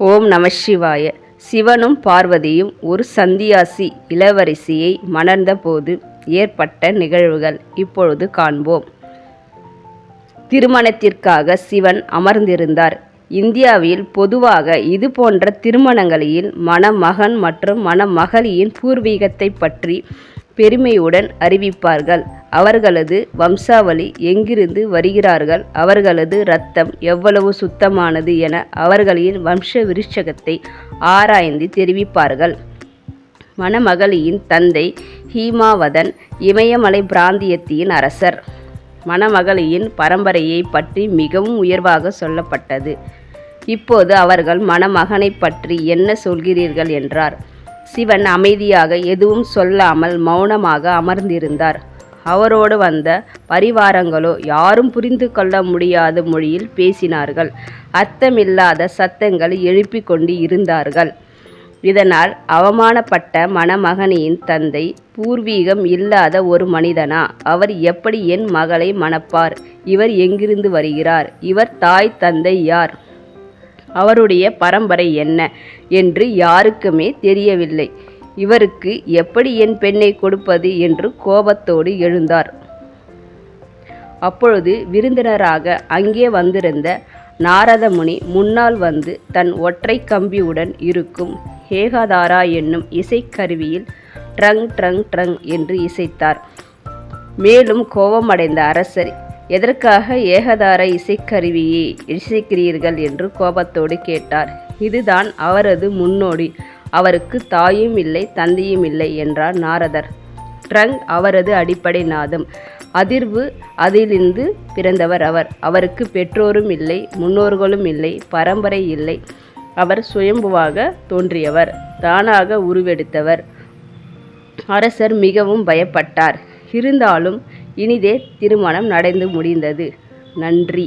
ஓம் நம சிவாய. சிவனும் பார்வதியும் ஒரு சந்தியாசி இளவரசியை மணந்தபோது ஏற்பட்ட நிகழ்வுகள் இப்பொழுது காண்போம். திருமணத்திற்காக சிவன் அமர்ந்திருந்தார். இந்தியாவில் பொதுவாக இது போன்ற திருமணங்களில் மணமகன் மற்றும் மணமகளின் பூர்வீகத்தை பற்றி பெருமையுடன் அறிவிப்பார்கள். அவர்களது வம்சாவளி எங்கிருந்து வருகிறார்கள், அவர்களது இரத்தம் எவ்வளவு சுத்தமானது என அவர்களின் வம்ச விருட்சகத்தை ஆராய்ந்து தெரிவிப்பார்கள். மணமகளின் தந்தை ஹீமாவதன் இமயமலை பிராந்தியத்தின் அரசர். மணமகளின் பரம்பரையை பற்றி மிகவும் உயர்வாக சொல்லப்பட்டது. இப்போது அவர்கள் மணமகனை பற்றி என்ன சொல்கிறீர்கள் என்றார். சிவன் அமைதியாக எதுவும் சொல்லாமல் மௌனமாக அமர்ந்திருந்தார். அவரோடு வந்த பரிவாரங்களோ யாரும் புரிந்து கொள்ள முடியாத மொழியில் பேசினார்கள். அர்த்தமில்லாத சத்தங்கள் எழுப்பிக் கொண்டு இருந்தார்கள். இதனால் அவமானப்பட்ட மணமகனின் தந்தை, பூர்வீகம் இல்லாத ஒரு மனிதனா? அவர் எப்படி என் மகளை மணப்பார்? இவர் எங்கிருந்து வருகிறார்? இவர் தாய் தந்தை யார்? அவருடைய பரம்பரை என்ன என்று யாருக்குமே தெரியவில்லை. இவருக்கு எப்படி என் பெண்ணை கொடுப்பது என்று கோபத்தோடு எழுந்தார். அப்பொழுது விருந்தினராக அங்கே வந்திருந்த நாரத முனி முன்னால் வந்து தன் ஒற்றை கம்பியுடன் இருக்கும் ஏகதாரா என்னும் இசைக்கருவியில் ட்ரங் ட்ரங் ட்ரங் என்று இசைத்தார். மேலும் கோபமடைந்த அரசர், எதற்காக ஏகதார இசைக்கருவியை இசைக்கிறீர்கள் என்று கோபத்தோடு கேட்டார். இதுதான் அவரது முன்னோடி, அவருக்கு தாயும் இல்லை தந்தையும் இல்லை என்றார் நாரதர். ட்ரங் அவரது அடிப்படை நாதம், அதிர்வு, அதிலிருந்து பிறந்தவர் அவர். அவருக்கு பெற்றோரும் இல்லை, முன்னோர்களும் இல்லை, பரம்பரை இல்லை. அவர் சுயம்புவாக தோன்றியவர், தானாக உருவெடுத்தவர். அரசர் மிகவும் பயப்பட்டார். இருந்தாலும் இனிதே திருமணம் நடந்து முடிந்தது. நன்றி.